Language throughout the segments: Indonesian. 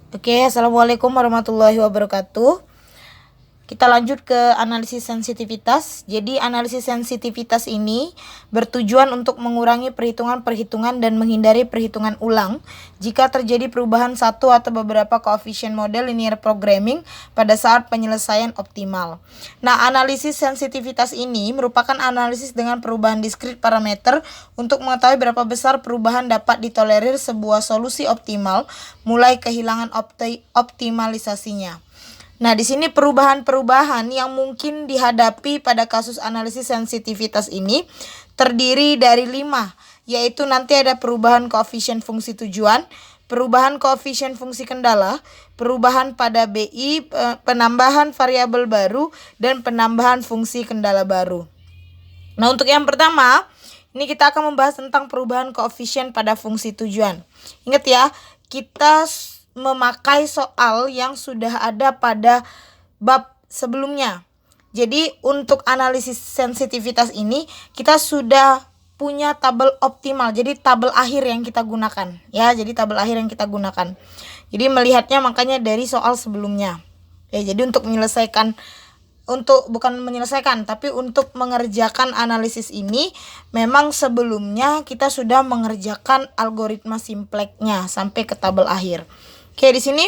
Oke, assalamualaikum warahmatullahi wabarakatuh. Kita lanjut ke analisis sensitivitas. Jadi analisis sensitivitas ini bertujuan untuk mengurangi perhitungan-perhitungan dan menghindari perhitungan ulang jika terjadi perubahan satu atau beberapa koefisien model linear programming pada saat penyelesaian optimal. Nah, analisis sensitivitas ini merupakan analisis dengan perubahan diskrit parameter untuk mengetahui berapa besar perubahan dapat ditolerir sebuah solusi optimal mulai kehilangan optimalisasinya. Nah, di sini perubahan-perubahan yang mungkin dihadapi pada kasus analisis sensitivitas ini terdiri dari 5, yaitu nanti ada perubahan koefisien fungsi tujuan, perubahan koefisien fungsi kendala, perubahan pada BI, penambahan variabel baru, dan penambahan fungsi kendala baru. Nah, untuk yang pertama, ini kita akan membahas tentang perubahan koefisien pada fungsi tujuan. Ingat ya, kita memakai soal yang sudah ada pada bab sebelumnya. Jadi untuk analisis sensitivitas ini kita sudah punya tabel optimal. Jadi tabel akhir yang kita gunakan ya. Jadi tabel akhir yang kita gunakan. Jadi melihatnya makanya dari soal sebelumnya. Jadi untuk tapi untuk mengerjakan analisis ini memang sebelumnya kita sudah mengerjakan algoritma simpleknya sampai ke tabel akhir. Oke, di sini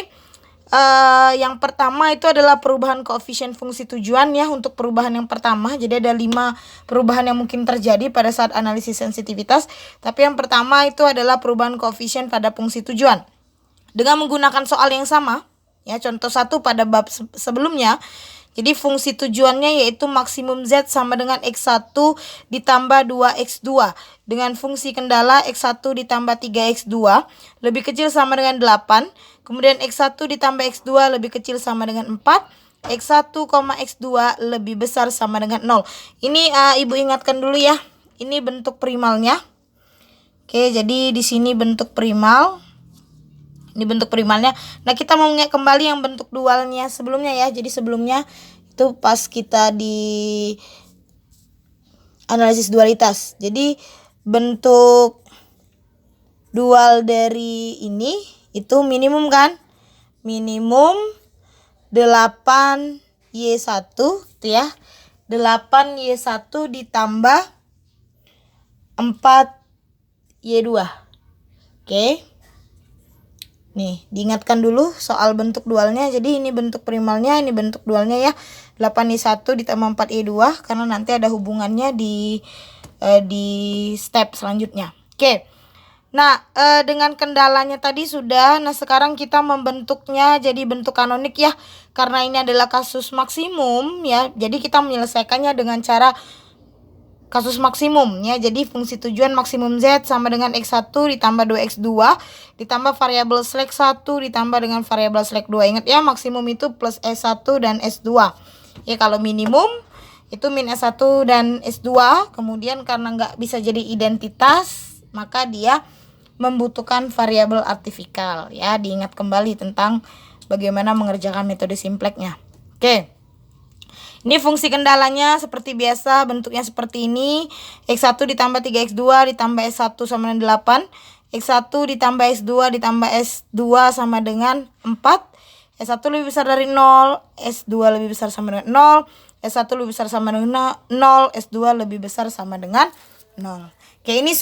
yang pertama itu adalah perubahan koefisien fungsi tujuan ya. Untuk perubahan yang pertama, jadi ada 5 perubahan yang mungkin terjadi pada saat analisis sensitivitas. Tapi yang pertama itu adalah perubahan koefisien pada fungsi tujuan. Dengan menggunakan soal yang sama, ya contoh 1 pada bab sebelumnya. Jadi fungsi tujuannya yaitu maksimum Z sama dengan X1 ditambah 2X2. Dengan fungsi kendala X1 ditambah 3X2 lebih kecil sama dengan 8. Kemudian X1 ditambah X2 lebih kecil sama dengan 4. X1, X2 lebih besar sama dengan 0. Ini Ibu ingatkan dulu ya. Ini bentuk primalnya. Oke, jadi di sini bentuk primal. Ini bentuk primalnya. Nah, kita mau mengingat kembali yang bentuk dualnya sebelumnya ya. Jadi sebelumnya itu pas kita di analisis dualitas. Jadi bentuk dual dari ini itu minimum kan? Minimum 8Y1 itu ya. 8Y1 ditambah 4Y2. Oke. Nih, diingatkan dulu soal bentuk dualnya. Jadi ini bentuk primalnya, ini bentuk dualnya ya. 8Y1 ditambah 4Y2 karena nanti ada hubungannya di step selanjutnya. Oke. Nah, dengan kendalanya tadi sudah. Nah, sekarang kita membentuknya jadi bentuk kanonik ya. Karena ini adalah kasus maksimum ya. Jadi kita menyelesaikannya dengan cara kasus maksimum ya. Jadi fungsi tujuan maksimum Z sama dengan X1 ditambah 2X2 ditambah variabel slack 1 ditambah dengan variabel slack 2. Ingat ya, maksimum itu plus S1 dan S2. Ya, kalau minimum itu min S1 dan S2. Kemudian karena nggak bisa jadi identitas, maka dia membutuhkan variabel artifikal ya. Diingat kembali tentang bagaimana mengerjakan metode simpleknya. Oke. Ini fungsi kendalanya seperti biasa, bentuknya seperti ini. X1 ditambah 3X2 ditambah S1 sama dengan 8. X1 ditambah S2 ditambah S2 sama dengan 4. S1 lebih besar dari 0. S2 lebih besar sama dengan 0. S1 lebih besar sama dengan 0. S2 lebih besar sama dengan 0. Oke, ini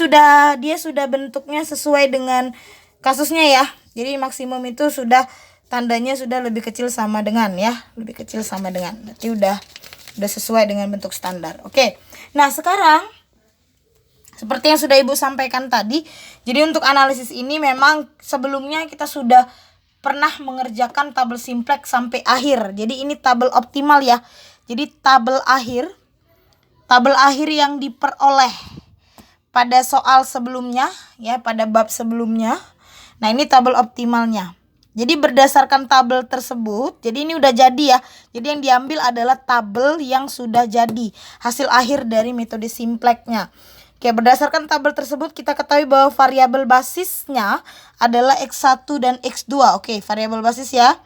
dia sudah bentuknya sesuai dengan kasusnya ya. Jadi maksimum itu sudah tandanya sudah lebih kecil sama dengan ya, lebih kecil sama dengan. Berarti udah sesuai dengan bentuk standar. Oke. Nah, sekarang seperti yang sudah Ibu sampaikan tadi, jadi untuk analisis ini memang sebelumnya kita sudah pernah mengerjakan tabel simplek sampai akhir. Jadi ini tabel optimal ya. Jadi tabel akhir yang diperoleh pada soal sebelumnya ya, pada bab sebelumnya. Nah, ini tabel optimalnya. Jadi berdasarkan tabel tersebut, jadi ini udah jadi ya. Jadi yang diambil adalah tabel yang sudah jadi, hasil akhir dari metode simpleknya. Oke, berdasarkan tabel tersebut kita ketahui bahwa variabel basisnya adalah X1 dan X2. Oke, variabel basis ya.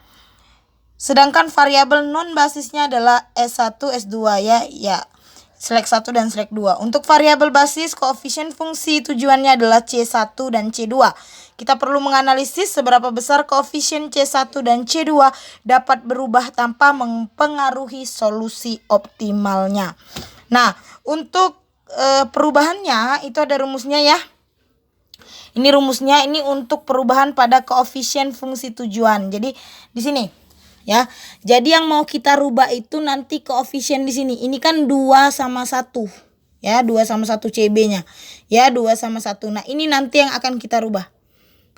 Sedangkan variabel non basisnya adalah S1, S2 ya. Select 1 dan select 2. Untuk variabel basis, koefisien fungsi tujuannya adalah C1 dan C2. kita perlu menganalisis seberapa besar koefisien C1 dan C2 dapat berubah tanpa mempengaruhi solusi optimalnya. Nah, untuk perubahannya itu ada rumusnya ya. Ini rumusnya, ini untuk perubahan pada koefisien fungsi tujuan. Jadi di sini ya. Jadi yang mau kita rubah itu nanti koefisien di sini. Ini kan 2 sama 1. Ya, 2 sama 1 CB-nya. Ya, 2 sama 1. Nah, ini nanti yang akan kita rubah.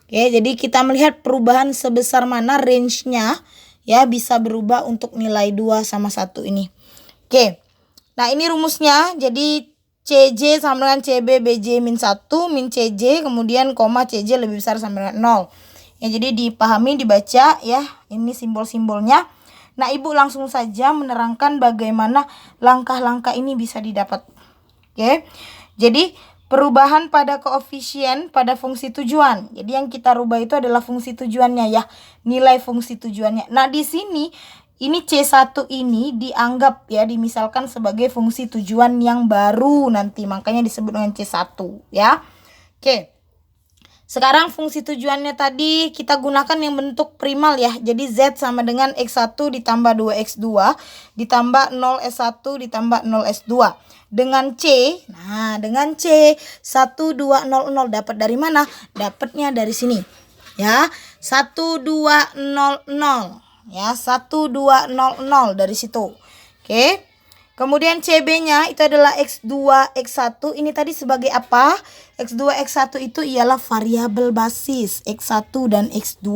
Oke, jadi kita melihat perubahan sebesar mana range-nya ya bisa berubah untuk nilai 2 sama 1 ini. Oke. Nah, ini rumusnya. Jadi CJ sama dengan CB BJ min 1 min CJ kemudian koma CJ lebih besar sama dengan 0. Ya, jadi dipahami, dibaca ya. Ini simbol-simbolnya. Nah, Ibu langsung saja menerangkan bagaimana langkah-langkah ini bisa didapat. Oke. Jadi perubahan pada koefisien pada fungsi tujuan. Jadi yang kita rubah itu adalah fungsi tujuannya ya. Nilai fungsi tujuannya. Nah, di sini ini C1 ini dianggap ya, dimisalkan sebagai fungsi tujuan yang baru nanti. Makanya disebut dengan C1 ya. Oke. Sekarang fungsi tujuannya tadi kita gunakan yang bentuk primal ya. Jadi Z sama dengan X1 ditambah 2X2 ditambah 0S1 ditambah 0S2. Dengan C, nah dengan C 1200 dapat dari mana? Dapatnya dari sini. Ya, 1200. Ya, 1200 dari situ. Oke. Kemudian CB-nya itu adalah X2, X1. Ini tadi sebagai apa? X2, X1 itu ialah variabel basis X1 dan X2.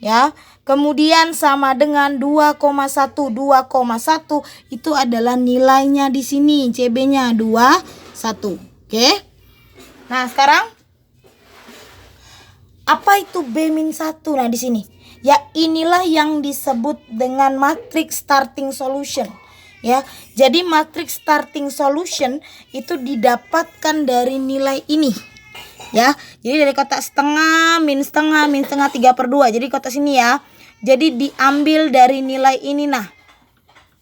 Ya. Kemudian sama dengan 2,1. 2,1 itu adalah nilainya di sini. CB-nya 21. Oke. Nah, sekarang apa itu B-1? Nah, di sini. Ya, inilah yang disebut dengan matrix starting solution. Ya, jadi matrix starting solution itu didapatkan dari nilai ini. Ya, jadi dari kotak setengah, min setengah, min setengah 3/2. Jadi kotak sini ya. Jadi diambil dari nilai ini nah.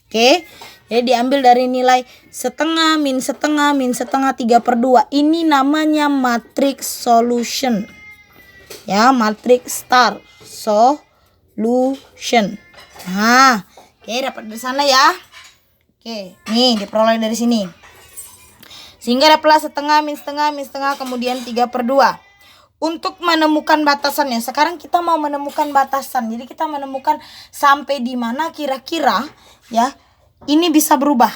Oke. Jadi diambil dari nilai setengah, min setengah, min setengah 3/2. Ini namanya matrix solution. Ya, matrix start solution. Nah, oke, dapat dari sana ya. Oke, nih diperoleh dari sini. Sehingga dapatlah setengah, min setengah, min setengah, kemudian 3/2. Untuk menemukan batasannya, sekarang kita mau menemukan batasan. Jadi kita menemukan sampai di mana kira-kira ya ini bisa berubah.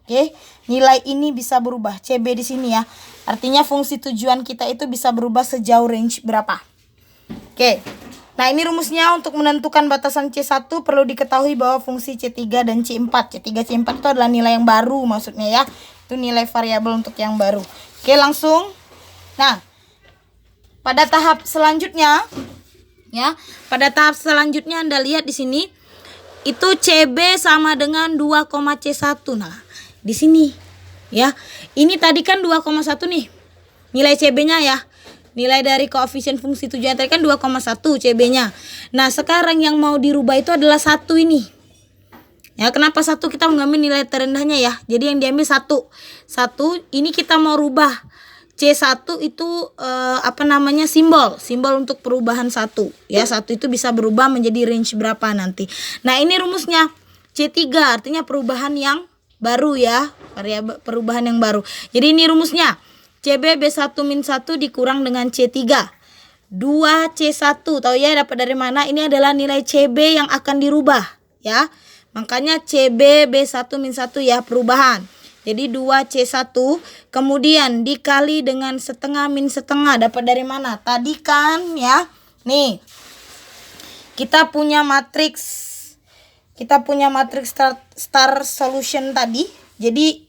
Oke, nilai ini bisa berubah. CB di sini ya. Artinya fungsi tujuan kita itu bisa berubah sejauh range berapa. Oke. Nah, ini rumusnya untuk menentukan batasan C1 perlu diketahui bahwa fungsi C3 dan C4. C3, C4 itu adalah nilai yang baru maksudnya ya. Itu nilai variabel untuk yang baru. Oke, langsung. Nah, pada tahap selanjutnya ya, pada tahap selanjutnya Anda lihat di sini itu CB sama dengan 2,C1. Nah, di sini ya. Ini tadi kan 2,1 nih. Nilai CB-nya ya. Nilai dari koefisien fungsi tujuan tadi kan 2,1 CB-nya. Nah, sekarang yang mau dirubah itu adalah 1 ini. Ya, kenapa 1? Kita mengambil nilai terendahnya ya. Jadi yang diambil 1. 1 ini kita mau rubah. C1 itu simbol untuk perubahan 1. Ya, 1 itu bisa berubah menjadi range berapa nanti. Nah, ini rumusnya. C3 artinya perubahan yang baru ya. Variabel perubahan yang baru. Jadi ini rumusnya. CB B1 min 1 dikurang dengan C3. 2C1. Tahu ya dapat dari mana? Ini adalah nilai CB yang akan dirubah. Ya. Makanya CB B1 min 1 ya perubahan. Jadi 2C1. Kemudian dikali dengan setengah min setengah. Dapat dari mana? Tadi kan ya. Nih. Kita punya matriks. Star solution tadi. Jadi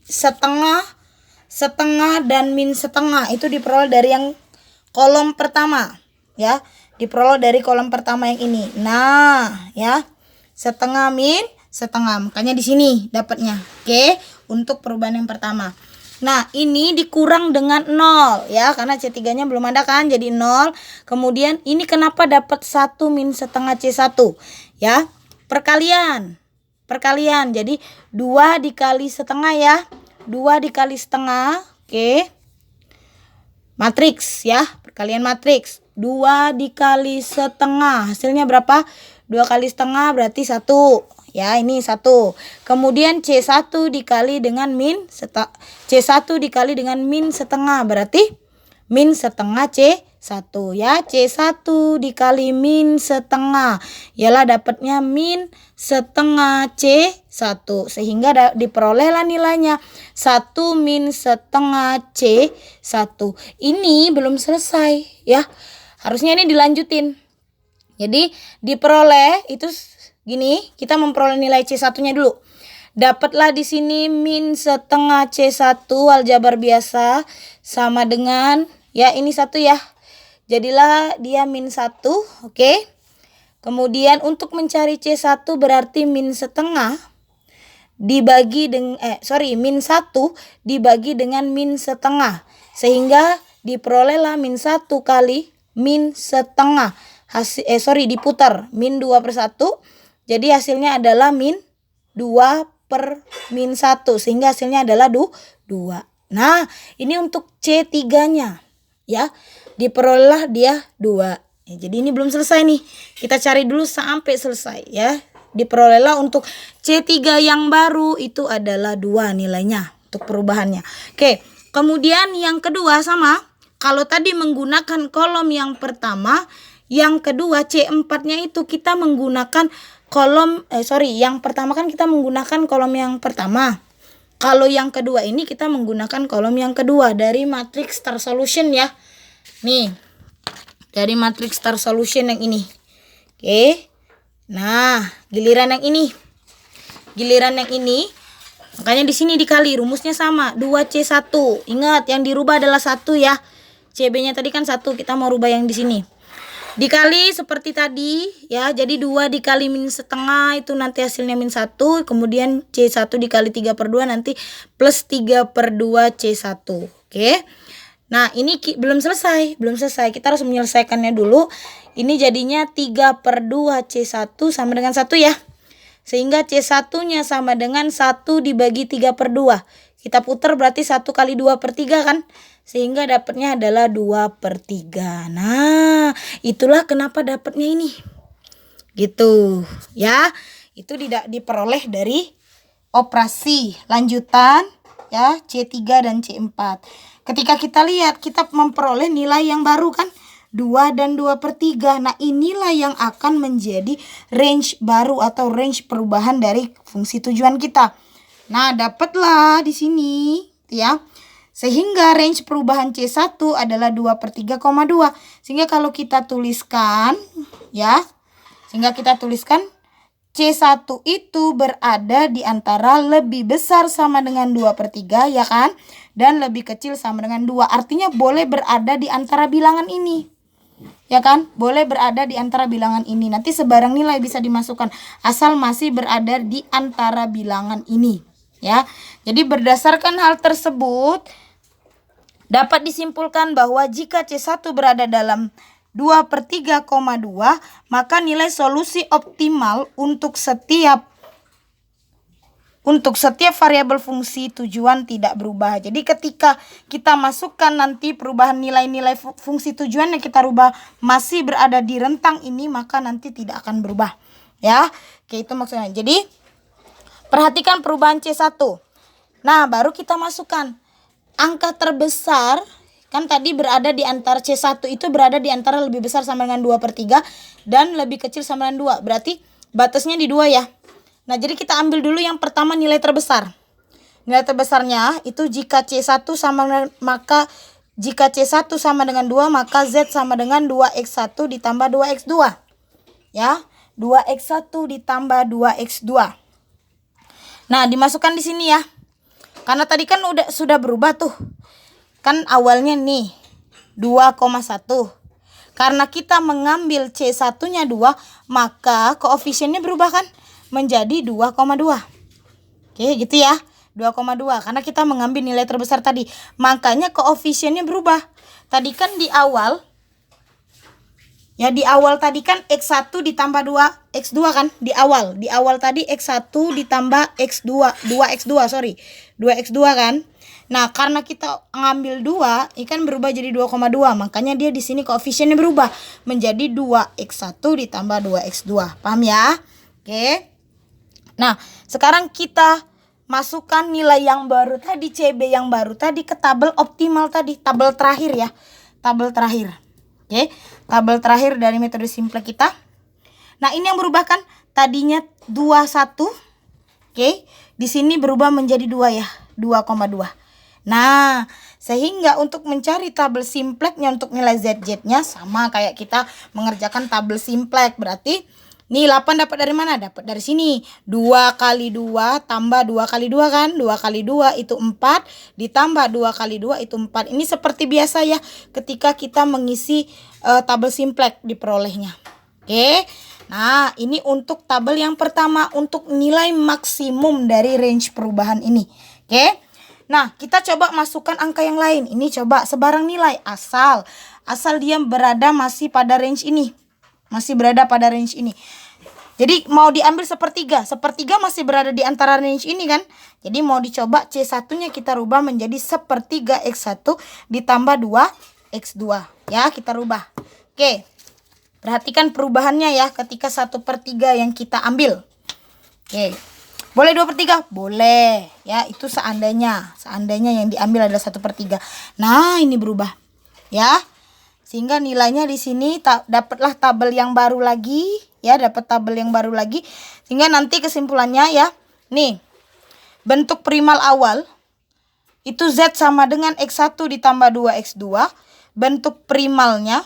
setengah dan min setengah itu diperoleh dari yang kolom pertama ya, diperoleh dari kolom pertama yang ini. Nah ya, setengah min setengah, makanya di sini dapatnya. Oke, untuk perubahan yang pertama. Nah, ini dikurang dengan 0 ya, karena C3 nya belum ada kan, jadi 0. Kemudian ini kenapa dapat 1 min setengah C1 ya, perkalian. Jadi 2 dikali setengah ya, 2 dikali setengah, oke. Matriks ya, perkalian matriks. 2 dikali setengah. Hasilnya berapa? 2 kali setengah berarti 1. Ya, ini 1. Kemudian C1 dikali dengan C1 dikali dengan min setengah berarti min setengah C1 ya. C1 dikali min setengah ialah dapatnya min setengah C1 sehingga diperolehlah nilainya 1 min setengah C1. Ini belum selesai ya. Harusnya ini dilanjutin. Jadi diperoleh itu gini, kita memperoleh nilai C1-nya dulu. Dapatlah di sini min setengah C1 aljabar biasa sama dengan ya ini 1 ya. Jadilah dia min 1, oke. Kemudian untuk mencari C1 berarti min setengah dibagi dengan min 1 dibagi dengan min setengah. Sehingga diperolehlah min 1 kali min setengah. Diputar min 2/1. Jadi hasilnya adalah min 2 per min 1 sehingga hasilnya adalah 2. Nah, ini untuk C3-nya ya. Diperoleh dia 2. Ya, jadi ini belum selesai nih. Kita cari dulu sampai selesai ya. Diperolehlah untuk C3 yang baru itu adalah 2 nilainya untuk perubahannya. Oke, kemudian yang kedua sama. Kalau tadi menggunakan kolom yang pertama, yang kedua C4-nya itu kita menggunakan yang pertama kan kita menggunakan kolom yang pertama. Kalau yang kedua ini kita menggunakan kolom yang kedua dari matriks star solution ya. Nih, dari matriks star solution yang ini. Oke. Nah, giliran yang ini. Makanya di sini dikali, rumusnya sama, 2C1. Ingat, yang dirubah adalah 1 ya. CB-nya tadi kan 1, kita mau rubah yang di sini. Dikali seperti tadi ya, jadi 2 dikali min setengah itu nanti hasilnya min 1. Kemudian C1 dikali 3/2 nanti plus 3/2 C1. Oke. Nah, ini belum selesai. Kita harus menyelesaikannya dulu. Ini jadinya 3/2 C1 sama dengan 1 ya. Sehingga C1-nya sama dengan 1 dibagi 3/2. Kita putar berarti 1 kali 2/3 kan. Sehingga dapatnya adalah 2/3. Nah, itulah kenapa dapatnya ini. Gitu ya. Itu tidak diperoleh dari operasi lanjutan ya C3 dan C4. Ketika kita lihat, kita memperoleh nilai yang baru kan. 2 dan 2/3. Nah, inilah yang akan menjadi range baru atau range perubahan dari fungsi tujuan kita. Nah, dapatlah di sini ya. Sehingga range perubahan C1 adalah 2/3,2. Sehingga kalau kita tuliskan ya, C1 itu berada di antara lebih besar sama dengan 2/3 ya kan, dan lebih kecil sama dengan 2. Artinya boleh berada di antara bilangan ini. Ya kan? Boleh berada di antara bilangan ini. Nanti sebarang nilai bisa dimasukkan asal masih berada di antara bilangan ini, ya. Jadi berdasarkan hal tersebut dapat disimpulkan bahwa jika C1 berada dalam 2/3,2, maka nilai solusi optimal untuk setiap variabel fungsi tujuan tidak berubah. Jadi ketika kita masukkan nanti perubahan nilai-nilai fungsi tujuan yang kita rubah masih berada di rentang ini, maka nanti tidak akan berubah. Ya, oke, itu maksudnya. Jadi perhatikan perubahan C1. Nah, baru kita masukkan angka terbesar. Kan tadi berada di antara C1 itu berada di antara lebih besar sama dengan 2/3 dan lebih kecil sama dengan 2. Berarti batasnya di 2 ya. Nah, jadi kita ambil dulu yang pertama nilai terbesar. Nilai terbesarnya itu jika C1 sama dengan 2, maka Z sama dengan 2X1 ditambah 2X2. Ya, 2X1 ditambah 2X2. Nah, dimasukkan di sini ya. Karena tadi kan sudah berubah tuh. Kan awalnya nih 2,1. Karena kita mengambil C1-nya 2, maka koefisiennya berubah kan menjadi 2,2. Oke, gitu ya. 2,2 karena kita mengambil nilai terbesar tadi. Makanya koefisiennya berubah. Tadi kan di awal tadi kan X1 ditambah 2X2 kan? Di awal tadi X1 ditambah X2, 2X2 kan? Nah, karena kita ngambil 2, ini kan berubah jadi 2,2. Makanya dia di sini koefisiennya berubah menjadi 2x1 ditambah 2x2. Paham ya? Oke. Nah, sekarang kita masukkan nilai yang baru tadi, CB yang baru tadi ke tabel optimal tadi, tabel terakhir ya. Tabel terakhir. Oke, tabel terakhir dari metode simple kita. Nah, ini yang berubah kan tadinya 21. Oke, di sini berubah menjadi 2 ya, 2,2. Nah, sehingga untuk mencari tabel simpleknya untuk nilai ZZ-nya sama kayak kita mengerjakan tabel simplek. Berarti nih 8 dapat dari mana? Dapat dari sini. 2 kali 2 tambah 2 kali 2 kan? 2 kali 2 itu 4 ditambah 2 kali 2 itu 4. Ini seperti biasa ya ketika kita mengisi tabel simplek diperolehnya. Oke. Nah, ini untuk tabel yang pertama untuk nilai maksimum dari range perubahan ini. Oke. Nah, kita coba masukkan angka yang lain. Ini coba sebarang nilai asal dia berada masih pada range ini. Masih berada pada range ini. Jadi mau diambil sepertiga. Sepertiga masih berada di antara range ini kan. Jadi mau dicoba C1-nya kita rubah menjadi sepertiga X1 ditambah 2X2. Ya, kita rubah. Oke. Perhatikan perubahannya ya ketika 1/3 yang kita ambil. Oke. Boleh 2/3? Boleh. Ya, itu seandainya. Seandainya yang diambil adalah 1/3. Nah, ini berubah. Ya. Sehingga nilainya di sini dapatlah tabel yang baru lagi. Ya, dapat tabel yang baru lagi. Sehingga nanti kesimpulannya ya. Nih. Bentuk primal awal. Itu Z sama dengan X1 ditambah 2X2. Bentuk primalnya.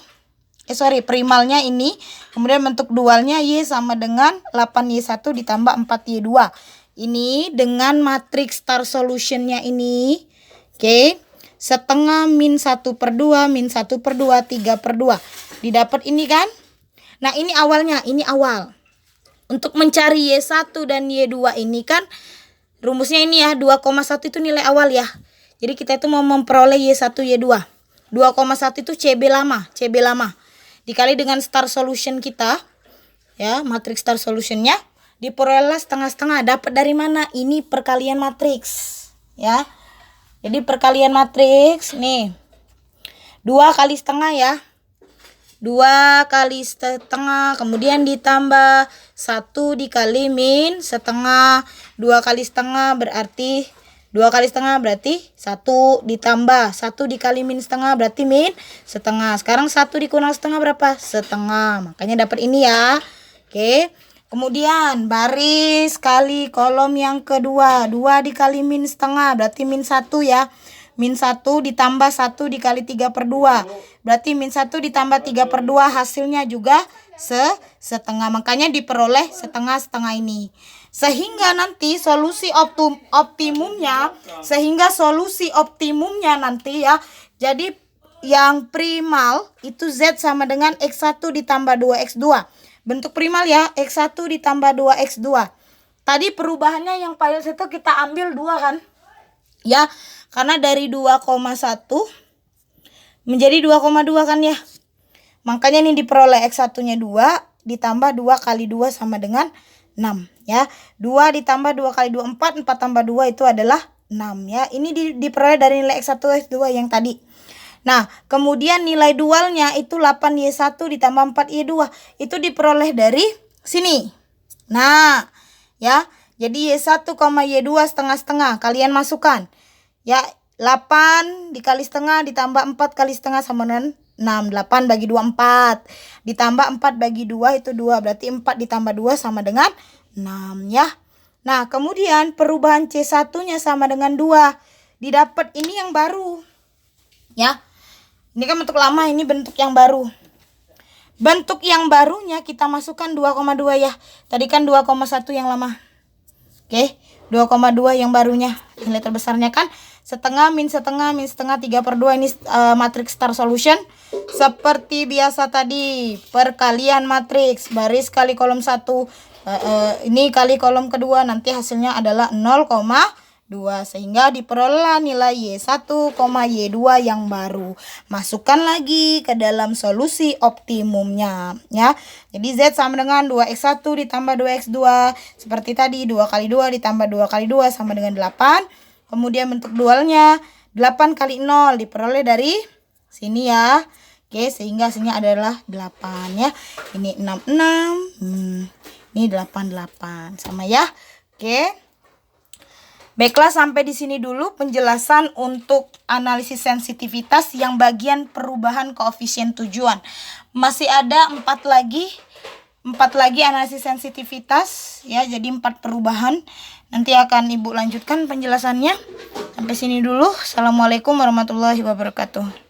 Primalnya ini. Kemudian bentuk dualnya Y sama dengan 8Y1 ditambah 4Y2. Ini dengan matriks star solutionnya ini. Oke. Setengah min 1/2 min 1/2 3/2. Didapat ini kan. Nah, ini awalnya. Ini awal. Untuk mencari Y1 dan Y2 ini kan. Rumusnya ini ya. 2,1 itu nilai awal ya. Jadi kita itu mau memperoleh Y1 Y2. 2,1 itu CB lama. CB lama. Dikali dengan star solution kita. Ya, matriks star solutionnya. Diperoleh setengah-setengah. Dapat dari mana? Ini perkalian matriks. Ya. Jadi perkalian matriks. Nih. 2 kali setengah ya. 2 kali setengah. Kemudian ditambah 1 dikali min setengah. 2 kali setengah berarti 2 kali setengah berarti 1 ditambah 1 dikali min setengah berarti min setengah. Sekarang 1 dikurang setengah berapa? Setengah. Makanya dapat ini ya. Oke. Kemudian baris kali kolom yang kedua. 2 dikali min setengah berarti min 1 ya. Min 1 ditambah 1 dikali 3/2. Berarti min 1 ditambah 3/2 hasilnya juga setengah. Makanya diperoleh setengah-setengah ini. Sehingga nanti solusi optimumnya. Sehingga solusi optimumnya nanti ya. Jadi yang primal itu Z sama dengan X1 ditambah 2X2. Bentuk primal ya. X1 ditambah 2X2. Tadi perubahannya yang paling itu kita ambil 2 kan. Ya. Karena dari 2,1 menjadi 2,2 kan ya. Makanya ini diperoleh X1-nya 2 ditambah 2 kali 2 sama dengan 6 ya. 2 ditambah 2 kali 2 4, 4 tambah 2 itu adalah 6 ya. Ini diperoleh dari nilai X1 X2 yang tadi. Nah, kemudian nilai dualnya itu 8Y1 ditambah 4Y2. Itu diperoleh dari sini. Nah, ya. Jadi Y1, Y2 setengah-setengah. Kalian masukkan. Ya, 8 dikali setengah ditambah 4 kali setengah sama dengan 6. 8 bagi 2 4. Ditambah 4 bagi 2 itu 2. Berarti 4 ditambah 2 sama dengan 6 ya. Nah, kemudian perubahan C1-nya sama dengan 2. Didapat ini yang baru. Ya. Ini kan bentuk lama, ini bentuk yang baru. Bentuk yang barunya kita masukkan 2,2 ya. Tadi kan 2,1 yang lama. Oke, 2,2 yang barunya. Nilai terbesarnya kan setengah min setengah min setengah 3/2. Ini matriks star solution. Seperti biasa tadi, perkalian matriks. Baris kali kolom 1. Ini kali kolom kedua. Nanti hasilnya adalah 0,2. Sehingga diperoleh nilai Y1, Y2 yang baru. Masukkan lagi ke dalam solusi optimumnya. Ya. Jadi Z sama dengan 2X1 ditambah 2X2. Seperti tadi 2 kali 2 ditambah 2 kali 2 sama dengan 8. Kemudian bentuk dualnya 8 kali 0 diperoleh dari sini ya. Oke, sehingga hasilnya adalah 8 ya. Ini 66. Ini 88 sama ya. Oke. Baiklah, sampai di sini dulu penjelasan untuk analisis sensitivitas yang bagian perubahan koefisien tujuan. Masih ada 4 lagi analisis sensitivitas ya, jadi 4 perubahan. Nanti akan Ibu lanjutkan penjelasannya. Sampai sini dulu. Assalamualaikum warahmatullahi wabarakatuh.